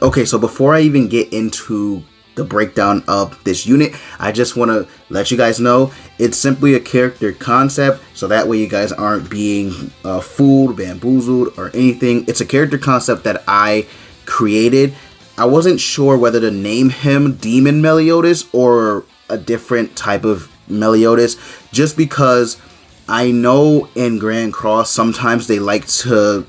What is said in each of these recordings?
Okay, so before I even get into the breakdown of this unit, I just want to let you guys know it's simply a character concept, so that way you guys aren't being fooled, bamboozled, or anything. It's a character concept that I created. I wasn't sure whether to name him Demon Meliodas or a different type of Meliodas, just because I know in Grand Cross sometimes they like to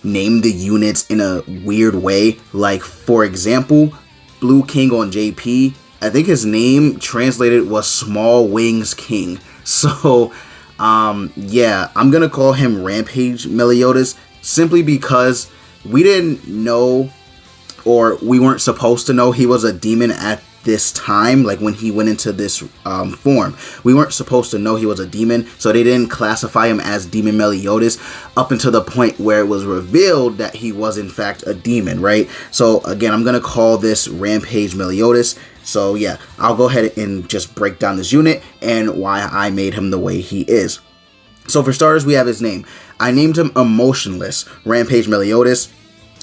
name the units in a weird way. Like, for example, Blue King on JP, I think his name translated was Small Wings King. So yeah, I'm gonna call him Rampage Meliodas, simply because we didn't know, or we weren't supposed to know, he was a demon at this time. Like, when he went into this form, we weren't supposed to know he was a demon, so they didn't classify him as Demon Meliodas up until the point where it was revealed that he was in fact a demon, right? So again, I'm gonna call this Rampage Meliodas. So yeah, I'll go ahead and just break down this unit and why I made him the way he is. So for starters, we have his name. I named him Emotionless Rampage Meliodas,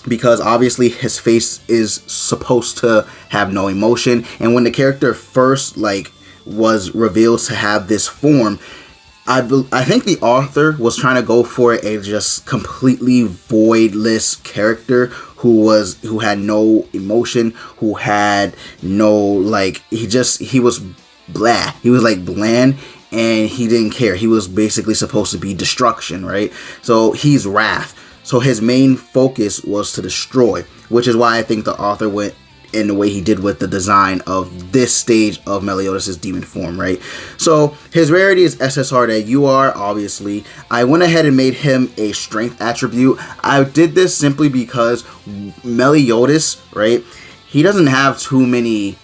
because obviously his face is supposed to have no emotion, and when the character first was revealed to have this form, I think the author was trying to go for a just completely voidless character who had no emotion, who had no he was blah. He was bland, and he didn't care. He was basically supposed to be destruction, right? So he's wrath. So his main focus was to destroy, which is why I think the author went in the way he did with the design of this stage of Meliodas' demon form, right? So his rarity is SSR that you are, obviously. I went ahead and made him a strength attribute. I did this simply because Meliodas, right? He doesn't have too many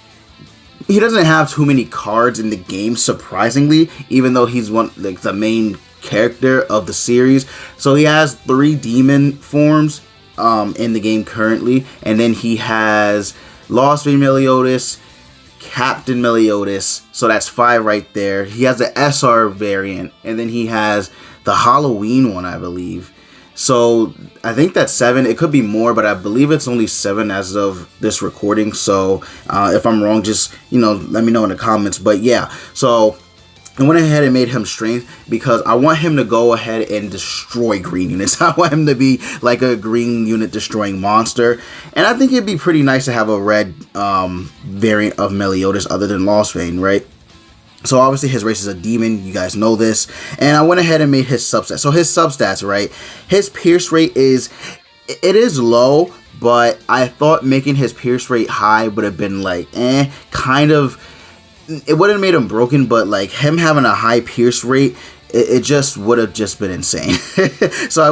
cards in the game, surprisingly, even though he's the main character of the series. So he has 3 demon forms in the game currently, and then he has Lost Vein Meliodas, Captain Meliodas, so that's 5 right there. He has the SR variant, and then he has the Halloween one, I believe. So I think that's 7. It could be more, but I believe it's only 7 as of this recording. So if I'm wrong, just let me know in the comments. But yeah, so I went ahead and made him strength because I want him to go ahead and destroy green units. I want him to be like a green unit destroying monster. And I think it'd be pretty nice to have a red variant of Meliodas other than Lost Vein, right? So obviously his race is a demon, you guys know this. And I went ahead and made his substats. So his substats, right? His pierce rate is low, but I thought making his pierce rate high would have been kind of, it wouldn't have made him broken, but him having a high pierce rate, it just would have just been insane. So I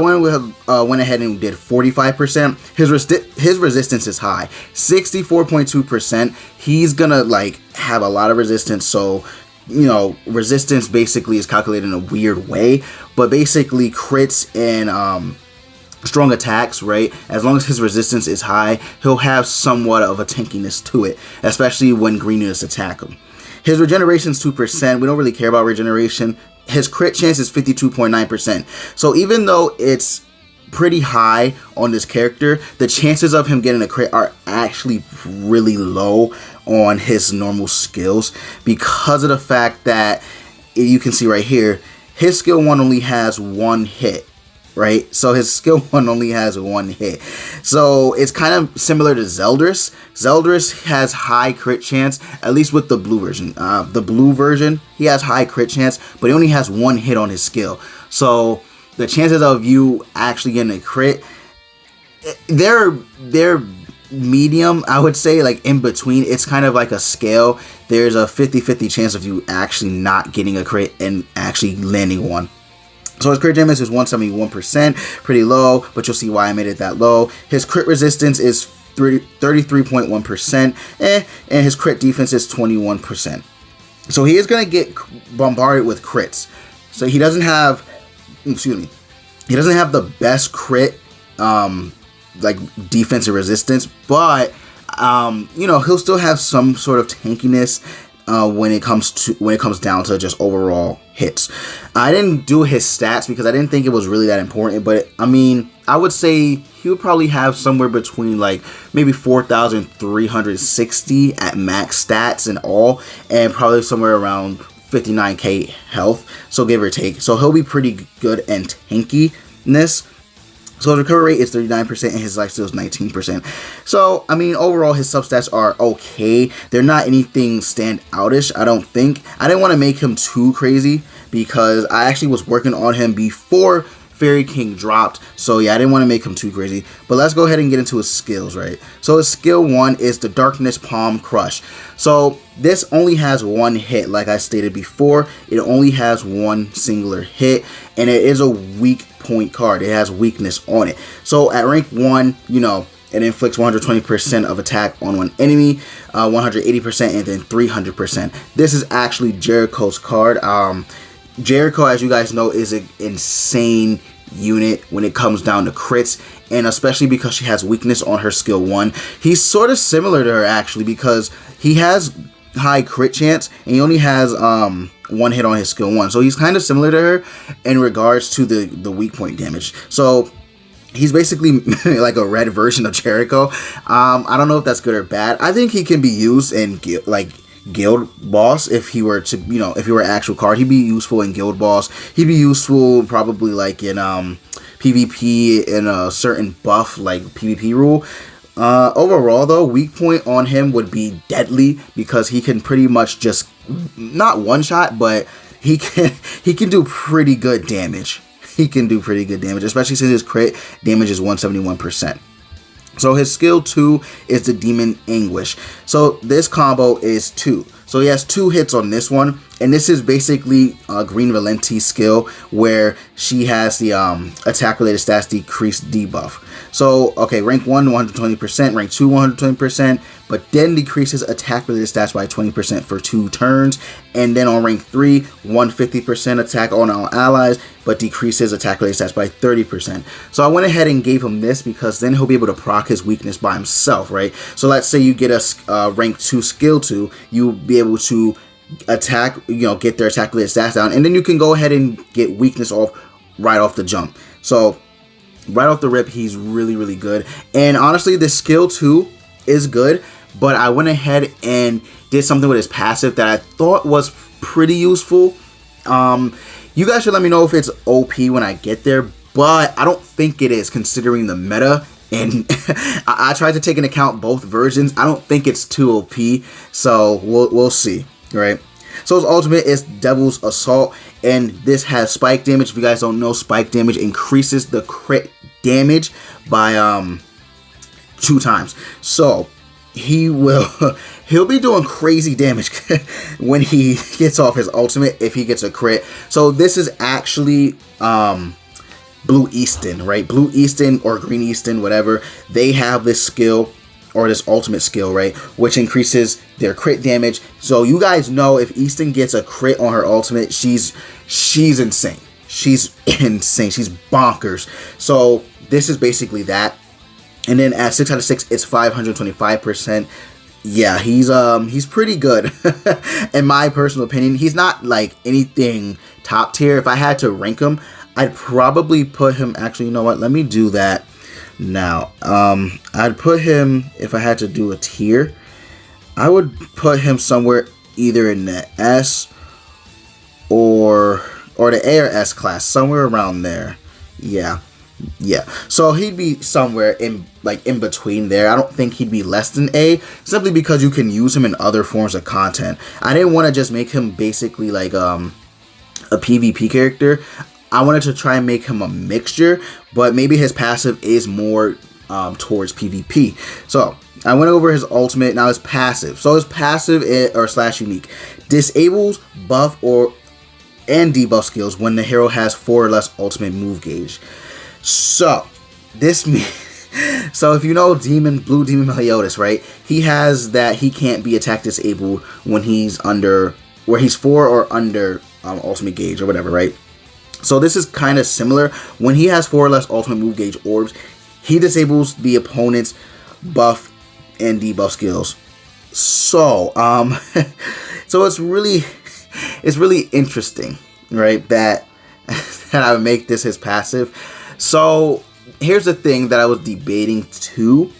went ahead and did 45%. His resistance is high, 64.2%. He's gonna have a lot of resistance. So resistance basically is calculated in a weird way, but basically crits and strong attacks, right? As long as his resistance is high, he'll have somewhat of a tankiness to it, especially when green units attack him. His regeneration is 2%. We don't really care about regeneration. His crit chance is 52.9%. So even though it's pretty high on this character, the chances of him getting a crit are actually really low on his normal skills, because of the fact that you can see right here, his skill 1 only has 1 hit. Right, so his skill 1 only has 1 hit. So it's kind of similar to Zeldris. Zeldris has high crit chance, at least with the blue version. The blue version, he has high crit chance, but he only has 1 hit on his skill. So the chances of you actually getting a crit, they're medium, I would say, in between. It's kind of like a scale. There's a 50-50 chance of you actually not getting a crit and actually landing one. So his crit damage is 171%, pretty low, but you'll see why I made it that low. His crit resistance is 33.1%, and his crit defense is 21%. So he is going to get bombarded with crits. So he doesn't have, he doesn't have the best crit, defense and resistance, but, he'll still have some sort of tankiness when it comes down to just overall hits. I didn't do his stats because I didn't think it was really that important, but I mean, I would say he would probably have somewhere between like maybe 4,360 at max stats and all, and probably somewhere around 59k health, so give or take. So he'll be pretty good and tankiness. So his recovery rate is 39% and his lifesteal is 19%. So, I mean, overall, his substats are okay. They're not anything stand-outish, I don't think. I didn't want to make him too crazy because I actually was working on him before Fairy King dropped. So, yeah, I didn't want to make him too crazy. But let's go ahead and get into his skills, right? So, his skill 1 is the Darkness Palm Crush. So, this only has one hit, like I stated before. It only has one singular hit, and it is a weak point card. It has weakness on it. So at rank 1, you know, it inflicts 120% of attack on one enemy, 180%, and then 300%. This is actually Jericho's card. Jericho, as you guys know, is an insane unit when it comes down to crits, and especially because she has weakness on her skill 1. He's sort of similar to her actually, because he has high crit chance and he only has one hit on his skill 1, so he's kind of similar to her in regards to the weak point damage. So he's basically like a red version of Jericho. I don't know if that's good or bad. I think he can be used in Guild Boss if he were to, you know, if he were an actual card. He'd be useful in Guild Boss. He'd be useful probably like in PvP in a certain buff like PvP rule. Overall though, weak point on him would be deadly, because he can pretty much just not one shot, but he can do pretty good damage. He can do pretty good damage, especially since his crit damage is 171%. So his skill 2 is the Demon Anguish. So this combo is 2. So he has 2 hits on this one, and this is basically Green Valenti's skill, where she has the attack related stats decrease debuff. So, okay, rank 1, 120%, rank 2, 120%, but then decreases attack related stats by 20% for 2 turns. And then on rank 3, 150% attack on all allies, but decreases attack related stats by 30%. So I went ahead and gave him this because then he'll be able to proc his weakness by himself, right? So let's say you get a rank 2 skill 2, you'll be able to attack, you know, get their attack related stats down, and then you can go ahead and get weakness off right off the jump. So right off the rip, he's really, really good. And honestly, this skill 2 is good, but I went ahead and did something with his passive that I thought was pretty useful. You guys should let me know if it's OP when I get there, but I don't think it is, considering the meta. And I tried to take into account both versions. I don't think it's too OP, so we'll see, right? So his ultimate is Devil's Assault, and this has spike damage. If you guys don't know, spike damage increases the crit damage by 2 times. So he'll be doing crazy damage when he gets off his ultimate if he gets a crit. So this is actually Blue Easton, right? Blue Easton or Green Easton, whatever, they have this skill, or this ultimate skill, right, which increases their crit damage. So you guys know if Easton gets a crit on her ultimate, she's insane. She's insane. She's bonkers. So this is basically that. And then at 6 out of 6, it's 525%. Yeah, he's pretty good in my personal opinion. He's not like anything top tier. If I had to rank him, I'd probably put him, actually, you know what? Let me do that now. I'd put him, if I had to do a tier, I would put him somewhere either in the S or the A or S class, somewhere around there. Yeah. So he'd be somewhere in between there. I don't think he'd be less than A, simply because you can use him in other forms of content. I didn't want to just make him basically like a PvP character. I wanted to try and make him a mixture, but maybe his passive is more towards PvP. So I went over his ultimate. Now his passive. So his passive or slash unique disables buff and debuff skills when the hero has 4 or less ultimate move gauge. So this means, so if you know Blue Demon Meliodas, right? He has that he can't be attack disabled when he's under, where he's 4 or under ultimate gauge or whatever, right? So this is kind of similar. When he has 4 or less ultimate move gauge orbs, he disables the opponent's buff and debuff skills. So so it's really interesting, right? That I would make this his passive. So here's the thing that I was debating too.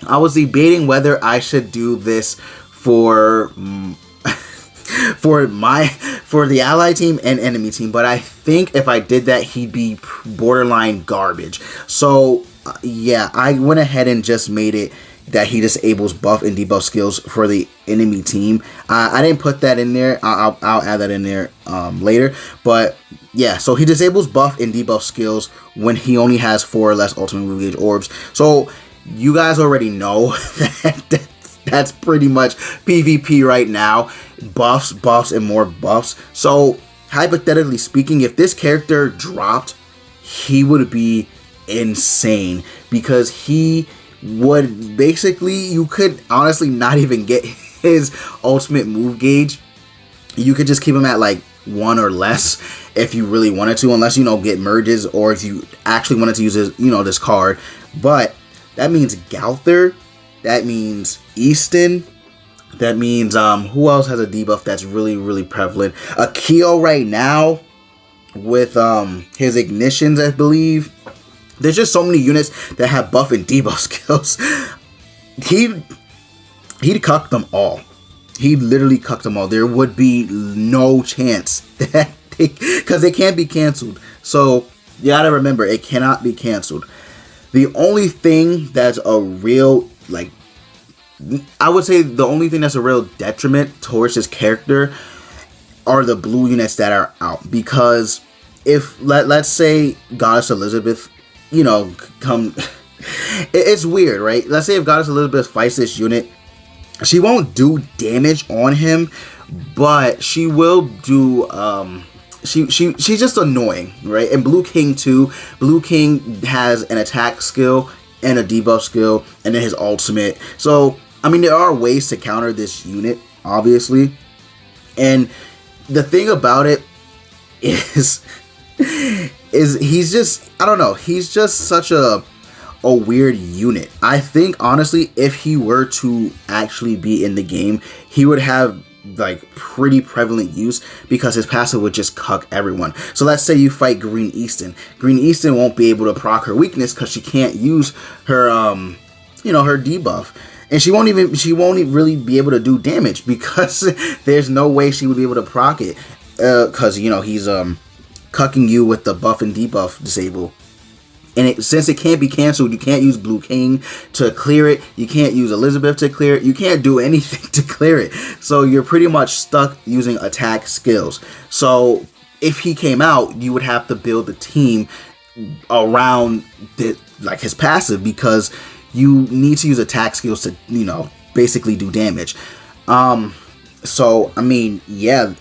I was debating whether I should do this for for the ally team and enemy team, but I think if I did that, he'd be borderline garbage. So yeah, I went ahead and just made it that he disables buff and debuff skills for the enemy team. I didn't put that in there. I'll add that in there later. But yeah, so he disables buff and debuff skills when he only has 4 or less ultimate move gauge orbs. So you guys already know that that's pretty much PvP right now. Buffs, buffs, and more buffs. So hypothetically speaking, if this character dropped, he would be insane, because he would basically, you could honestly not even get his ultimate move gauge. You could just keep him at like 1 or less if you really wanted to, unless, you know, get merges, or if you actually wanted to use his, you know, this card. But that means Galther, that means Easton, that means who else has a debuff that's really prevalent? Akio right now with his ignitions, I believe. There's just so many units that have buff and debuff skills. He'd cuck them all. He literally cucked them all. There would be no chance that because they can't be canceled. So you gotta remember, it cannot be canceled. The only thing that's a real, like, I would say the only thing that's a real detriment towards his character are the blue units that are out. Because if, let's say Goddess Elizabeth, you know, it's weird, right? Let's say if Goddess Elizabeth fights this unit, she won't do damage on him, but she will do, she's just annoying, right? And Blue King too. Blue King has an attack skill and a debuff skill, and then his ultimate. So, I mean, there are ways to counter this unit, obviously. And the thing about it is he's just, I don't know, he's just such a weird unit. I think, honestly, if he were to actually be in the game, he would have like pretty prevalent use, because his passive would just cuck everyone. So let's say you fight Green Easton. Green Easton won't be able to proc her weakness because she can't use her you know, her debuff, and she won't really be able to do damage because there's no way she would be able to proc it, because you know, he's cucking you with the buff and debuff disable. And since it can't be canceled, you can't use Blue King to clear it. You can't use Elizabeth to clear it. You can't do anything to clear it. So you're pretty much stuck using attack skills. So if he came out, you would have to build the team around like his passive, because you need to use attack skills to, you know, basically do damage. So I mean, yeah,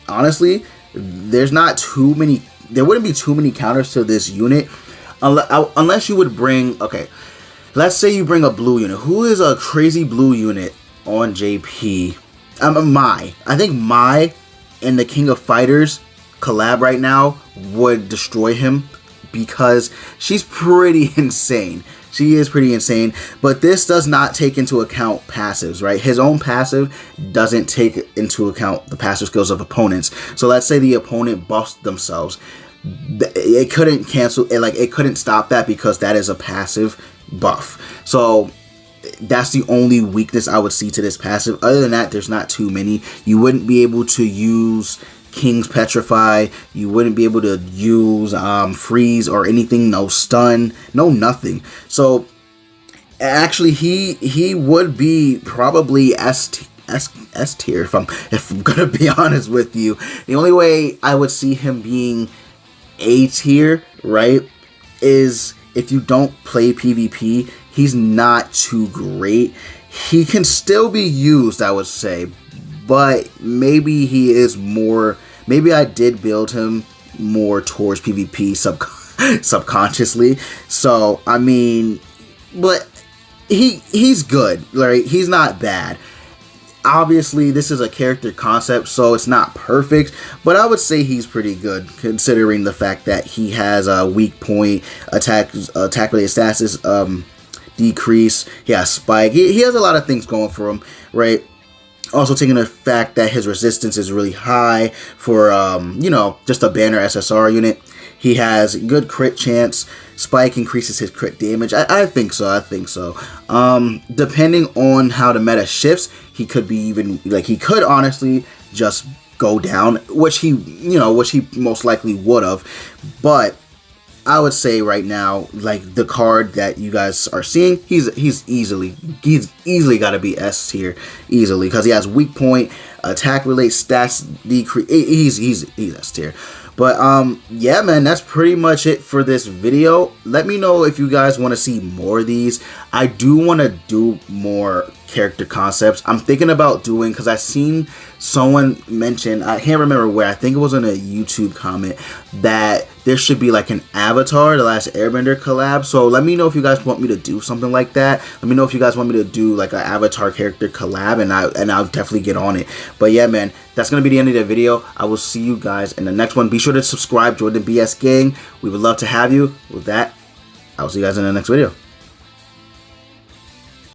honestly, there wouldn't be too many counters to this unit. Unless you would bring, okay, let's say you bring a blue unit. Who is a crazy blue unit on JP? Mai. I think Mai and the King of Fighters collab right now would destroy him, because she's pretty insane. She is pretty insane, but this does not take into account passives, right? His own passive doesn't take into account the passive skills of opponents. So let's say the opponent buffs themselves. It couldn't cancel it, like it couldn't stop that, because that is a passive buff. So that's the only weakness I would see to this passive. Other than that, there's not too many. You wouldn't be able to use King's Petrify. You wouldn't be able to use freeze or anything. No stun, no nothing. So actually, he would be probably S tier if I'm gonna be honest with you. The only way I would see him being A tier, right, is if you don't play PvP. He's not too great. He can still be used, I would say, but maybe he is more, maybe I did build him more towards PvP subconsciously. So I mean, but he's good, right? He's not bad. Obviously, this is a character concept, so it's not perfect, but I would say he's pretty good, considering the fact that he has a weak point, attack related status decrease, he has spike, he has a lot of things going for him, right? Also taking the fact that his resistance is really high for, you know, just a banner SSR unit. He has good crit chance. Spike increases his crit damage. I think so. Depending on how the meta shifts, he could be even, like, he could honestly just go down, which he most likely would have. But I would say right now, like, the card that you guys are seeing, he's easily got to be S tier easily, because he has weak point, attack relate, stats decrease. He's S tier. But yeah, man, that's pretty much it for this video. Let me know if you guys want to see more of these. I do want to do more character concepts. I'm thinking about doing, because I seen someone mention, I can't remember where, I think it was in a YouTube comment, that there should be like an Avatar, The Last Airbender collab. So let me know if you guys want me to do something like that. Let me know if you guys want me to do like an Avatar character collab, and I'll definitely get on it. But yeah, man, that's gonna be the end of the video. I will see you guys in the next one. Be sure to subscribe, join the BS gang. We would love to have you. With that, I will see you guys in the next video.